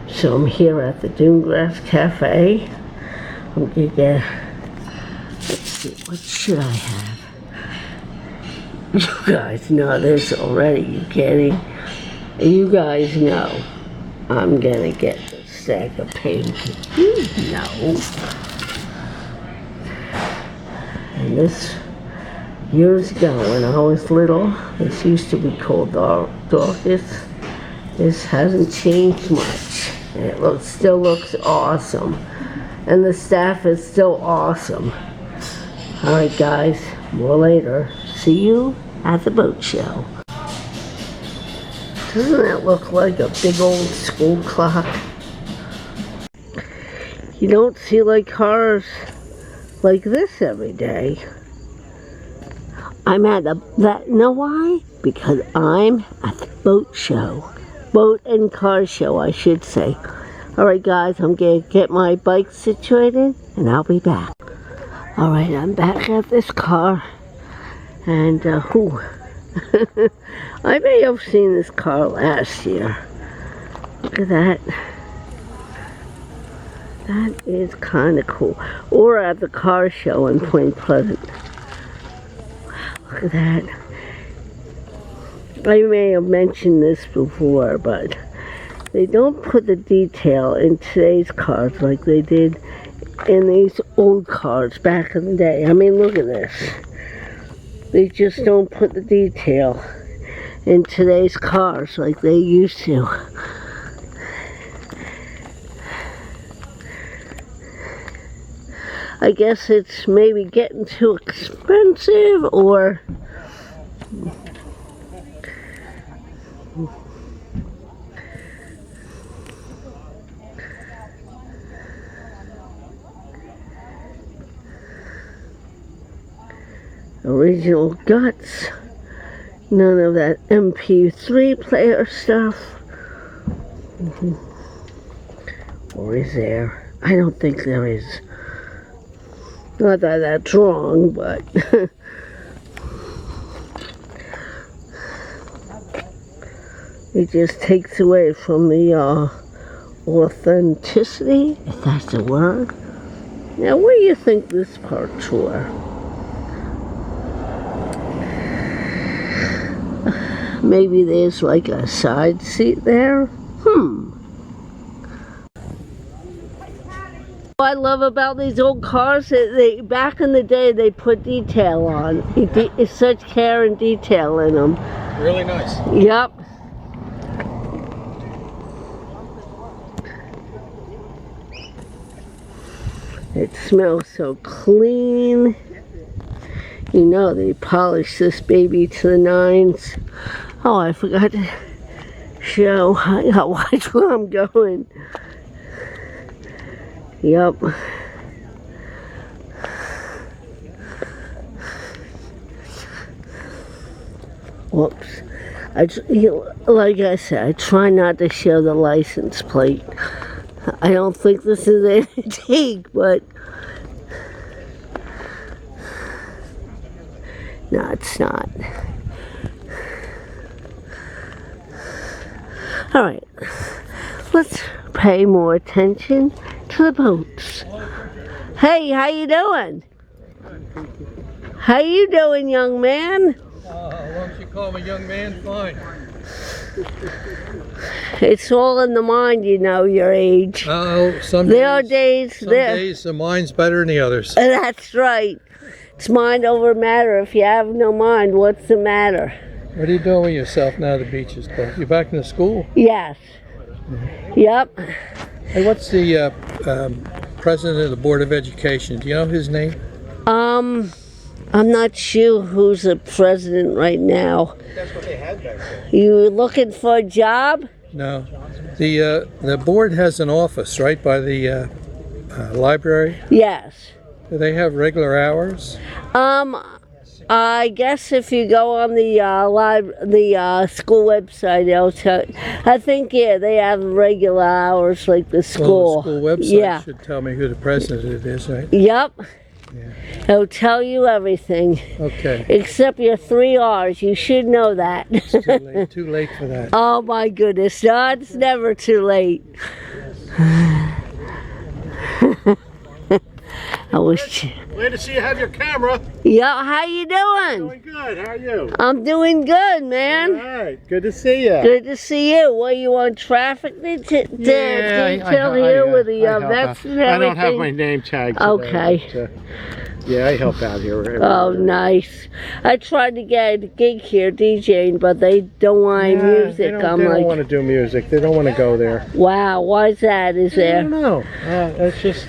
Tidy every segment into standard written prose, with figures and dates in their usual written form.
So I'm here at the Dunegrass Cafe. I'm gonna get, let's see, what should I have? You guys know this already, you kidding? You guys know I'm gonna get the stack of pancakes. You know. And this, years ago when I was little, this used to be called Dorcas. This hasn't changed much. It still looks awesome. And the staff is still awesome. Alright guys, more later. See you at the boat show. Doesn't that look like a big old school clock? You don't see like cars like this every day. I'm at you know why? Because I'm at the boat show. Boat and car show, I should say. Alright guys, I'm gonna get my bike situated and I'll be back. Alright, I'm back at this car. And, I may have seen this car last year. Look at that. That is kind of cool. Or at the car show in Point Pleasant. Look at that. I may have mentioned this before, but they don't put the detail in today's cars like they did in these old cars back in the day. I mean, look at this. They just don't put the detail in today's cars like they used to. I guess it's maybe getting too expensive, or original guts. None of that MP3 player stuff. Or is there? I don't think there is. Not that that's wrong, but it just takes away from the authenticity, if that's a word. Now, where do you think this part's were? Maybe there's like a side seat there? What I love about these old cars, back in the day, they put detail on. It's such care and detail in them. Really nice. Yep. It smells so clean. You know they polish this baby to the nines. Oh, I forgot to show. I gotta watch where I'm going. Yep. Whoops. Like I said, I try not to show the license plate. I don't think this is antique, but no, it's not. Alright, let's pay more attention to the boats. Hey, how you doing? How you doing, young man? Why don't you call me young man? Fine. It's all in the mind, you know, your age. Some days the mind's better than the others. That's right. It's mind over matter. If you have no mind, what's the matter? What are you doing with yourself now the beach is closed? You back in the school? Yes. Yep. Hey, what's the president of the Board of Education? Do you know his name? I'm not sure who's the president right now. That's what they had back then. You looking for a job? No. The board has an office right by the library. Yes. Do they have regular hours? I guess if you go on the school website, they'll tell. I think they have regular hours like the school. Well, the school website yeah. should tell me who the president is, right? Yep. He'll tell you everything, Okay. except your 3 R's. You should know that. It's too late. Too late for that. Oh my goodness, no, it's never too late. I wish. Glad to see you have your camera. Yeah, how you doing? Doing good. How are you? I'm doing good, All man. right. Good to see you. Good to see you. What, you on traffic detail here with the vets and everything? I don't have my name tag today. Okay. But, yeah, I help out here. Oh, nice. I tried to get a gig here DJing, but they don't want music. They I'm don't like, want to do music. They don't want to go there. wow, why is that? Is I there? don't know. That's just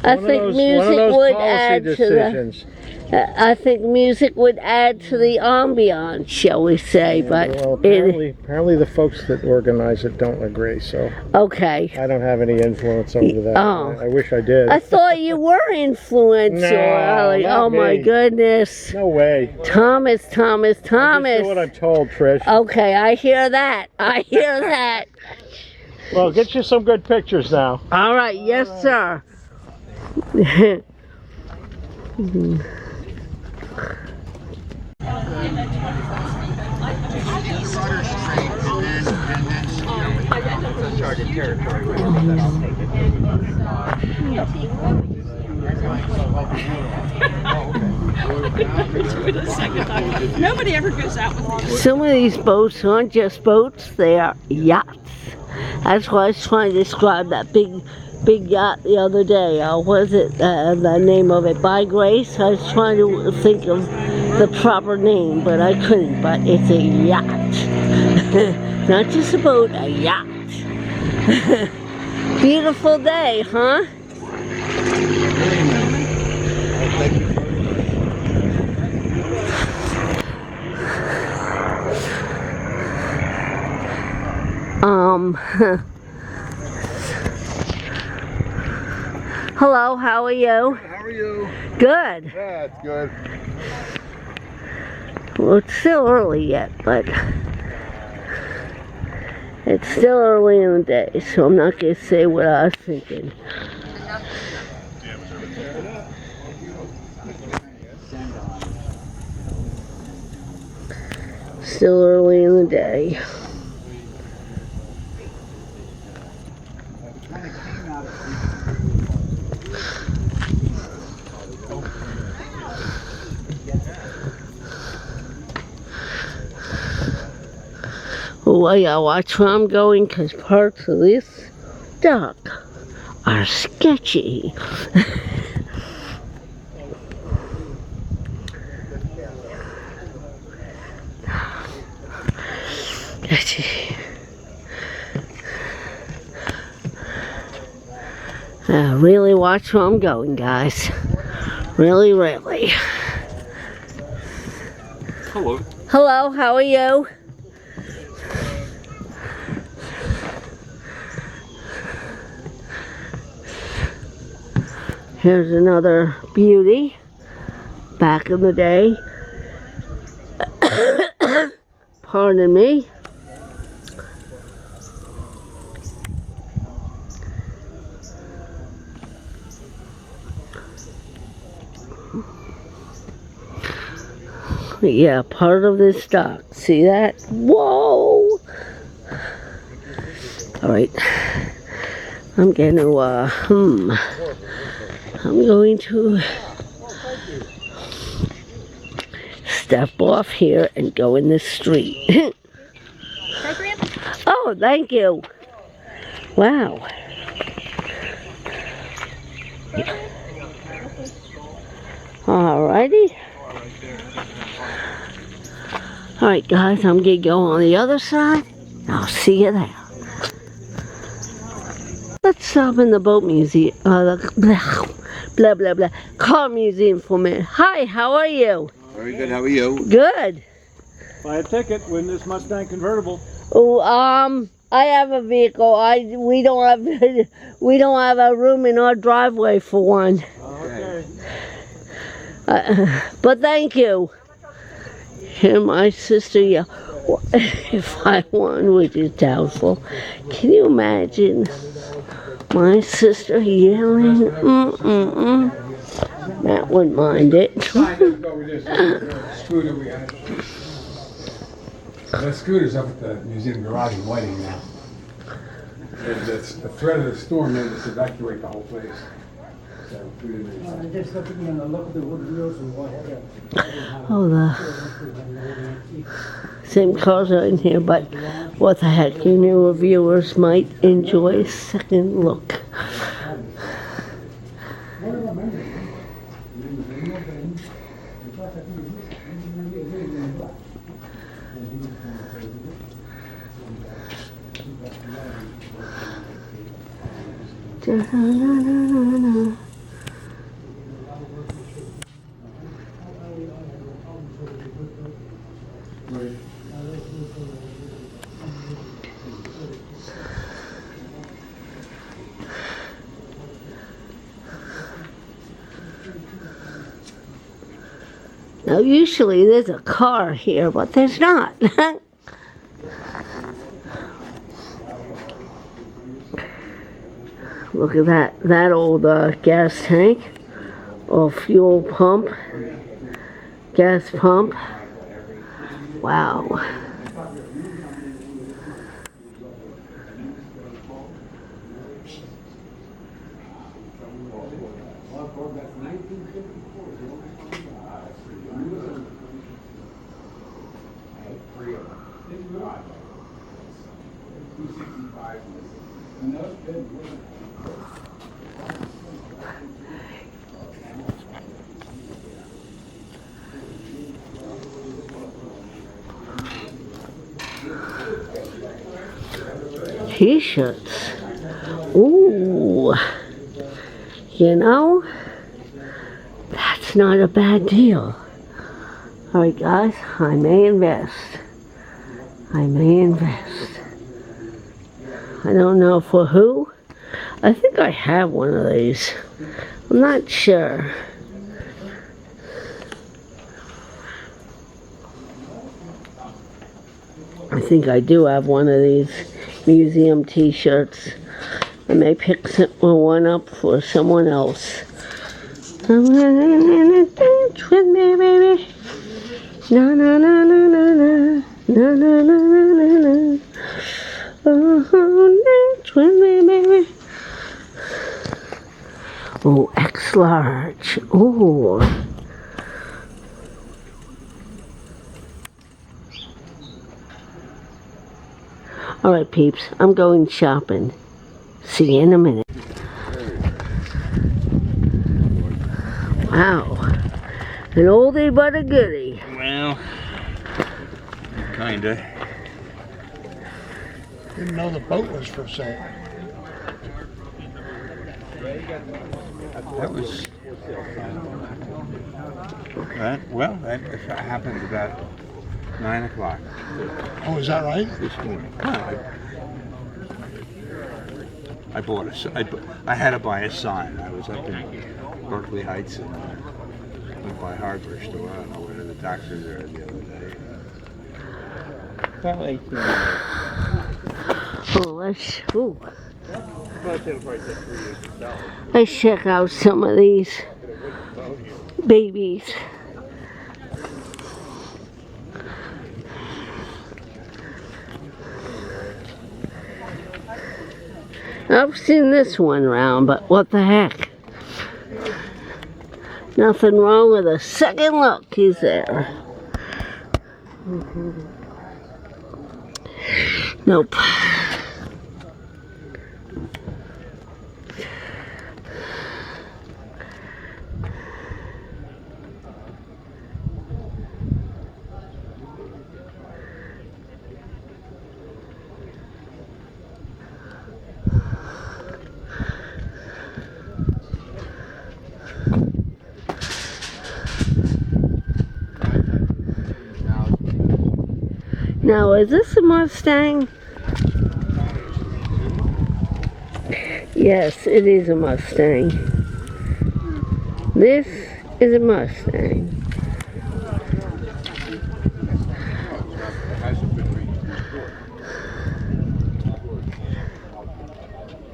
I one of think those, music one of those would policy add to the. decisions. I think music would add to the ambiance, shall we say? But Well, apparently the folks that organize it don't agree. So okay. I don't have any influence over that. Oh. I wish I did. I thought you were influential. No, not oh my me. goodness. No way. Thomas. Just do what I'm told, Trish. Okay, I hear that. I hear that. Well, get you some good pictures now. All right, yes, sir. Nobody ever goes out with me. Some of these boats aren't just boats, they are yachts. That's why I was trying to describe that big yacht the other day. Was it the name of it? By Grace? I was trying to think of the proper name, but I couldn't. But it's a yacht. Not just a boat, a yacht. Beautiful day, huh? Hello, how are you? How are you? Good. Yeah, it's good. Well, it's still early yet, but it's still early in the day, so I'm not going to say what I was thinking. Still early in the day. Oh, I gotta watch where I'm going because parts of this dock are sketchy. Really watch where I'm going, guys. Really, really. Hello. Hello, how are you? Here's another beauty. Back in the day. Pardon me. Yeah, part of this dock. See that? Whoa! Alright. I'm going to step off here and go in this street. Oh, thank you. Wow. Alrighty. Alright guys, I'm gonna go on the other side. I'll see you there. Let's stop in the boat museum, blah, blah, blah, car museum for a minute. Hi, how are you? Very good. How are you? Good. Buy a ticket, win this Mustang convertible. Oh, I have a vehicle. We don't have a room in our driveway for one. Okay. But thank you. Here, my sister yelled, if I won, which is doubtful. Can you imagine my sister yelling? Matt wouldn't mind it. Go with this scooter we had. That scooter's up at the museum garage in Whiting now. And the threat of the storm made us evacuate the whole place. So we didn't Oh, the same cars are in here, but what the heck, you new reviewers might enjoy a second look. Da-na-na-na-na. Now usually there's a car here, but there's not. Look at that old gas tank or fuel pump, gas pump. Wow. T-shirts. Ooh. You know, that's not a bad deal. All right, guys, I may invest. I may invest. I don't know for who. I think I have one of these. I'm not sure. I think I do have one of these museum t-shirts. I may pick one up for someone else. Dance with me, baby. Na na na na na na na na na na na. Oh, dance with me, baby. Oh, X large. Oh. All right, peeps, I'm going shopping. See you in a minute. Wow, an oldie but a goodie. Well, kinda. Didn't know the boat was for sale. That was. That happened about 9 o'clock Oh, is that right? this morning. I bought I had to buy a sign. I was up in Berkeley Heights and went by hardware store. I don't know whether the doctors there the other day. About 18 minutes. Let's check out some of these babies. I've seen this one round, but what the heck? Nothing wrong with a second look, is there? Nope. Now, is this a Mustang? Yes, it is a Mustang. This is a Mustang.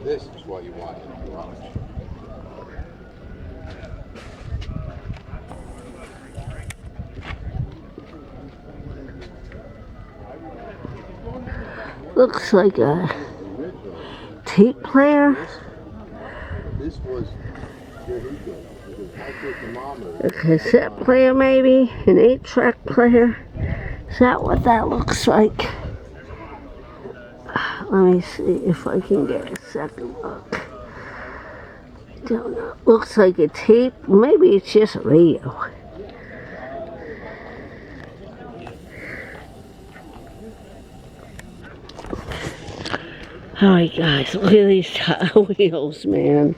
This is what you want in the garage. looks like a tape player. A cassette player maybe, an 8-track player. Is that what that looks like? Let me see if I can get a second look. Don't know. Looks like a tape. Maybe it's just a radio. Alright guys, look at these tire wheels, man.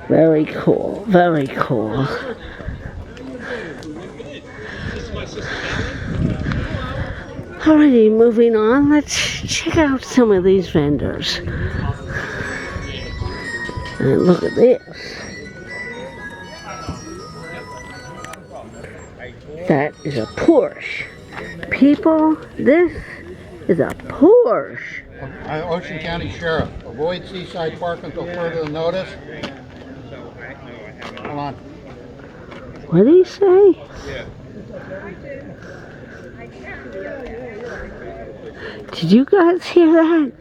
Very cool, very cool. Alrighty, moving on. Let's check out some of these vendors. And look at this. That is a Porsche. People, this is a Porsche. Ocean County Sheriff, avoid Seaside Park until further notice. Hold on. What did he say? Did you guys hear that?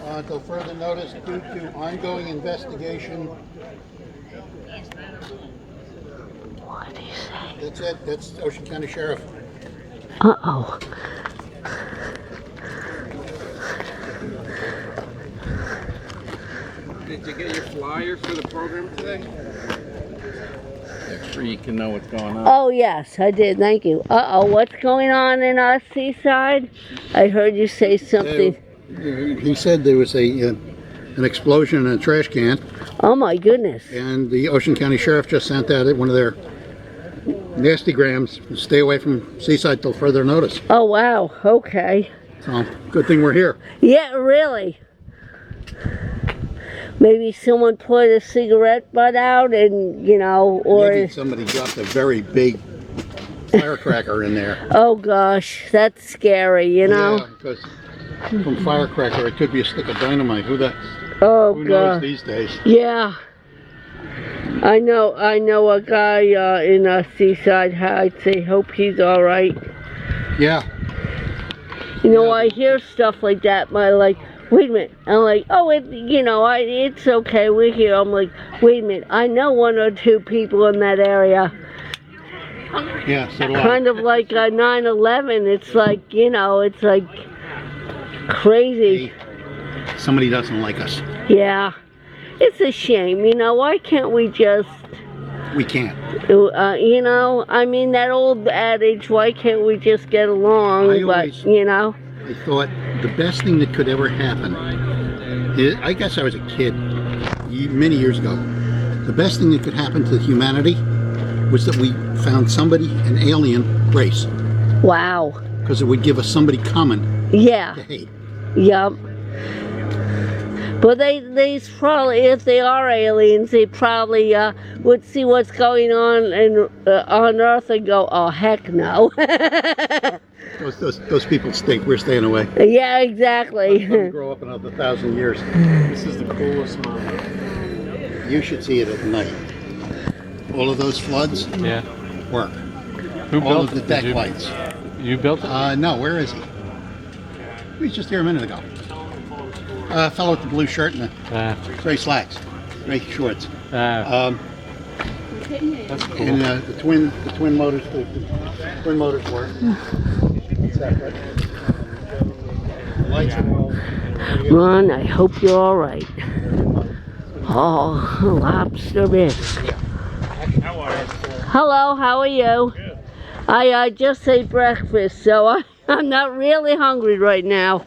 Until further notice due to ongoing investigation. What did he say? That's it. That's Ocean County Sheriff. Uh-oh. Did you get your flyer for the program today? So you can know what's going on. Oh, yes, I did. Thank you. Uh-oh, what's going on in Seaside? I heard you say something. He said there was an explosion in a trash can, Oh, my goodness. and the Ocean County Sheriff just sent out one of their nasty grams. Stay away from Seaside till further notice. Oh, wow. Okay. So, good thing we're here. Yeah, really. Maybe someone put a cigarette butt out and, you know, or... Maybe somebody dropped a very big firecracker in there. Oh, gosh. That's scary, you know? Yeah, because from firecracker, it could be a stick of dynamite. Who Oh, knows God. these days? Yeah. I know a guy in Seaside Heights. I hope he's all right. Yeah. You know, I hear stuff like that, but I'm like, wait a minute. I'm like, oh, it's okay. We're here. I'm like, wait a minute. I know 1 or 2 people in that area. Yeah, so do I. Kind of like 9/11. It's like, it's like crazy. Somebody doesn't like us. Yeah. It's a shame. Why can't we just... We can't. I mean, that old adage, why can't we just get along? I always- But. I thought the best thing that could ever happen is, I guess I was a kid many years ago. The best thing that could happen to humanity was that we found somebody, an alien race, Wow. because it would give us somebody common Yeah. to hate. Yep. But they probably, if they are aliens, they probably would see what's going on Earth and go, oh, heck no. Those people stink. We're staying away. Yeah, exactly. Let them grow up another 1,000 years. This is the coolest moment. You should see it at night. All of those floods Yeah. work. Who All built of the it? deck Did you, lights. you built it? No, where is he? He was just here a minute ago. A fellow with the blue shirt and the gray slacks, gray shorts. That's cool. And the twin motors, the twin motors work. Separate. The lights are all. Ron, I hope you're all right. Oh, lobster bisque. Hello, how are you? I just ate breakfast, so I'm not really hungry right now.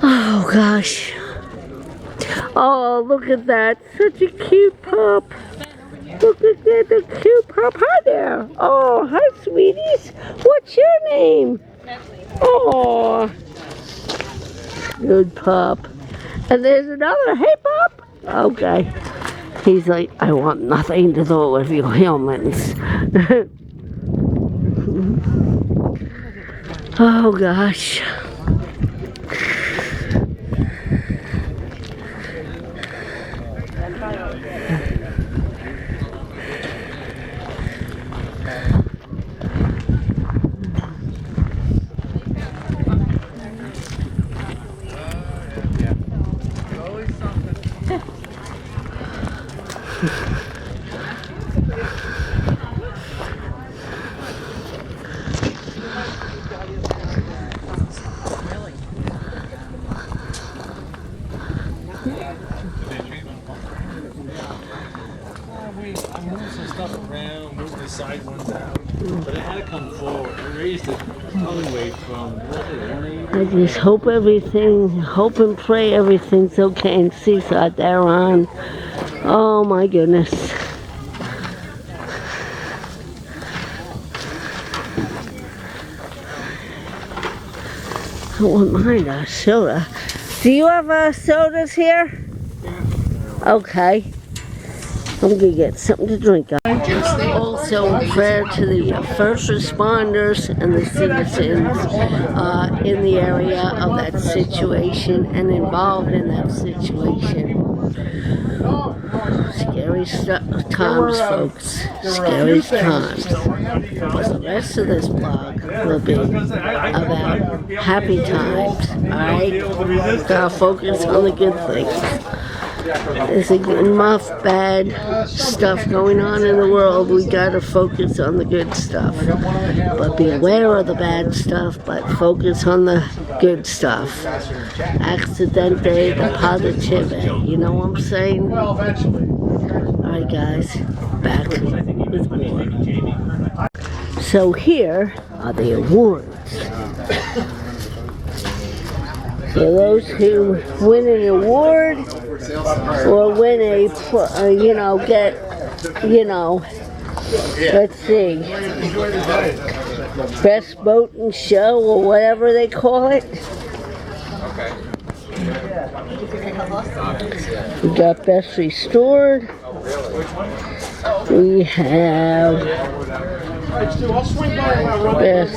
Oh, gosh. Oh, look at that. Such a cute pup. Look at that, the cute pup. Hi there. Oh, hi, sweeties. What's your name? Oh, good pup. And there's another. Hey, pup. Okay. He's like, I want nothing to do with you humans. Oh, gosh. had to come forward. I raised the tongue weight from I just hope and pray everything's okay in Seaside there on. Oh my goodness. I wouldn't mind a soda. Do you have sodas here? Okay. I'm gonna get something to drink. Also, prayer to the first responders and the citizens in the area of that situation and involved in that situation. Scary times, folks. Scary times. But the rest of this blog will be about happy times. Alright? Gotta focus on the good things. There's enough bad stuff going on in the world. We gotta focus on the good stuff. But be aware of the bad stuff, but focus on the good stuff. Accidente, the positivity. You know what I'm saying? Alright guys, back with more. So here are the awards. So those who win an award or win a, let's see, best boat and show or whatever they call it. We got best restored. We have best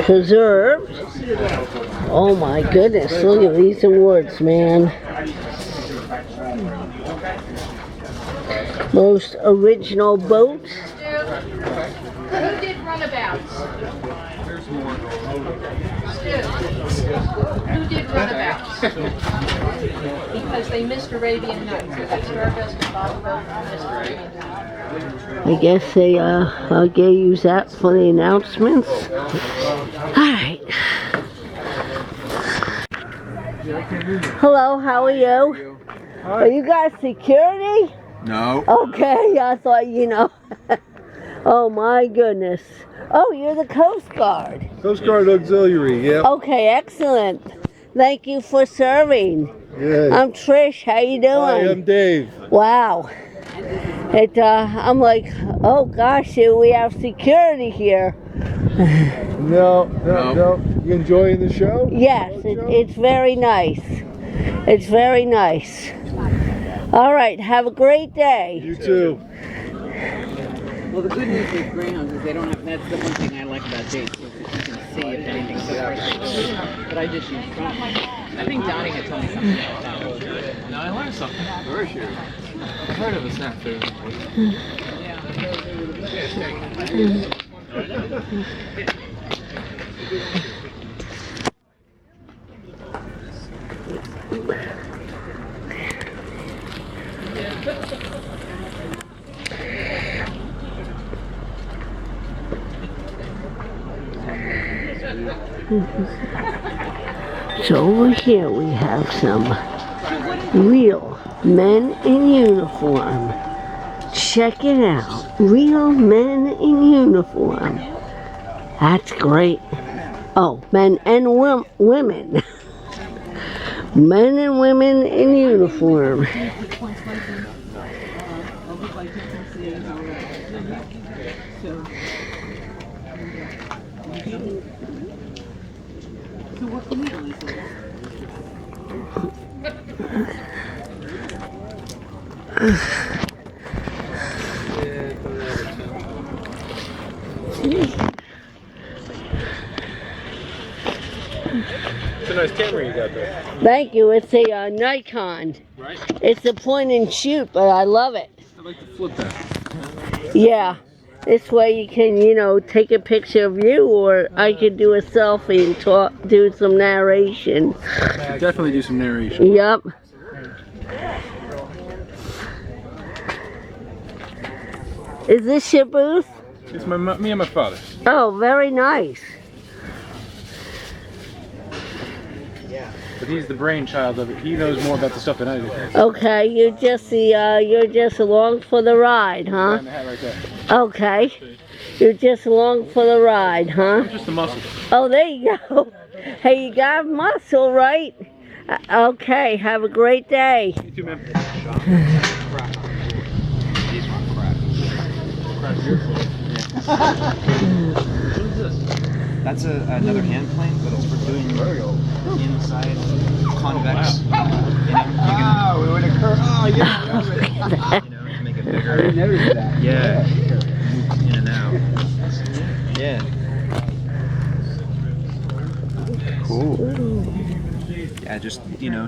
preserved. Oh my goodness, look at these awards, man. Most original boat. Who did runabouts? Who did runabouts? Because they missed Arabian Nights. So that's our best boat. Missed Arabian Nights. I guess they I'll use that for the announcements. Alright. Hello, how are you? Are you guys security? No. Okay, I thought Oh my goodness. Oh, you're the Coast Guard. Coast Guard Auxiliary, yeah. Okay, excellent. Thank you for serving. Yeah. I'm Trish, how you doing? Hi, I'm Dave. Wow. I'm like, oh gosh, we have security here. No. You enjoying the show? Yes, it's very nice. It's very nice. All right, have a great day. You too. Well, the good news with Greyhounds is they don't have, that's the one thing I like about dates, is that you can see if anything's so fresh. But I just use front. I think Donnie had told me something about that. No, I learned something. Very sure. I've heard of a snack food. So over here we have some real men in uniform. Check it out. Real men in uniform. That's great. Oh, men and women. Men and women in uniform. It's a nice camera you got there. Thank you. It's a Nikon. Right? It's a point and shoot, but I love it. I'd like to flip that. Yeah. This way you can, take a picture of you, or I could do a selfie and do some narration. Definitely do some narration. Yep. Is this your booth? It's me and my father. Oh, very nice. But he's the brainchild of it. He knows more about the stuff than I do. Okay, you're just along for the ride, huh? Behind the hat right there. Okay. You're just along for the ride, huh? Just the muscle. Oh, there you go. Hey, you got muscle, right? Okay, have a great day. You two men. These one crap. Crap your foot. What is this? That's another hand plane, but it's for doing inside convex. Ah, we would occur. Oh, yeah. To make it bigger. I didn't notice that. Yeah. Move in and out. Yeah. Cool. Yeah, just,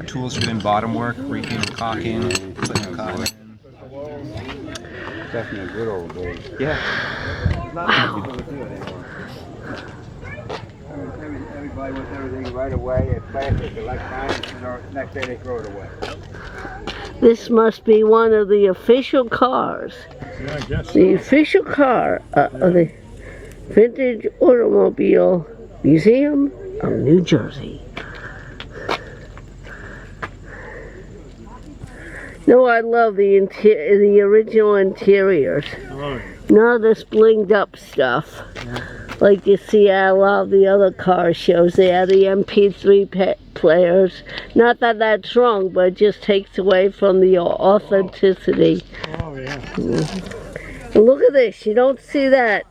tools for doing bottom work, reefing and caulking, putting the cotton in. Definitely a good old day. Yeah. Not many people do it anymore. Everybody wants everything right away. It's plastic, electronics, and the next day they throw it away. This must be one of the official cars. Yeah, I guess. The official car of the Vintage Automobile Museum of New Jersey. No, I love the original interiors. None of this blinged up stuff. Like you see at a lot of the other car shows, they have the MP3 players. Not that that's wrong, but it just takes away from the authenticity. Oh, yeah. And look at this, you don't see that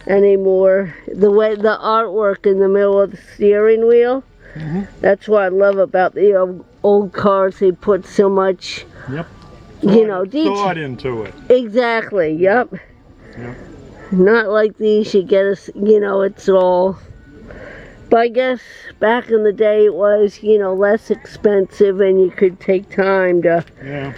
anymore. The way the artwork in the middle of the steering wheel. That's what I love about the old cars. They put so much, Yep. detail. Thought into it. Exactly, yep. Yep. Not like these, you get us, it's all. But I guess back in the day it was, less expensive and you could take time to. Yeah.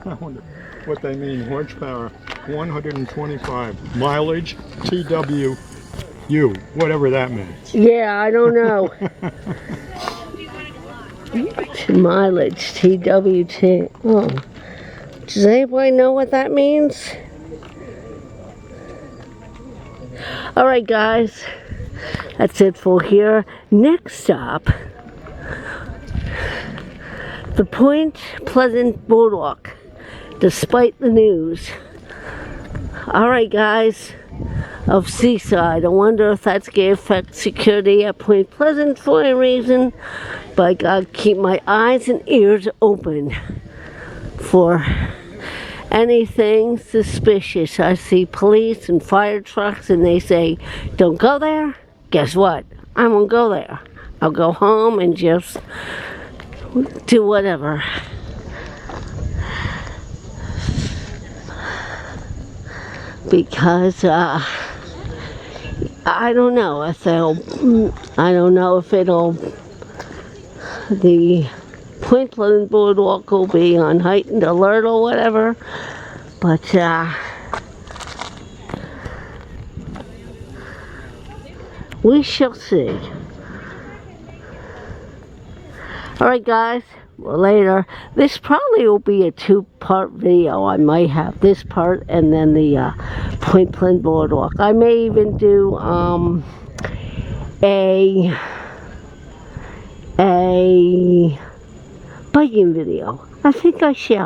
I wonder what they mean, horsepower, 125. Mileage, TWU, whatever that means. Yeah, I don't know. Mileage, TWT. Oh. Does anybody know what that means? Alright guys, that's it for here. Next stop, the Point Pleasant Boardwalk, despite the news. Alright guys, of Seaside. I wonder if that's going to affect security at Point Pleasant for a reason, but I gotta keep my eyes and ears open for anything suspicious. I see police and fire trucks and they say, don't go there. Guess what? I won't go there. I'll go home and just do whatever. Because I don't know if the Point Pleasant Boardwalk will be on heightened alert or whatever, but we shall see. Alright guys, well, later. This probably will be a two-part video. I might have this part and then the Point Pleasant Boardwalk. I may even do a biking video. I think I shall.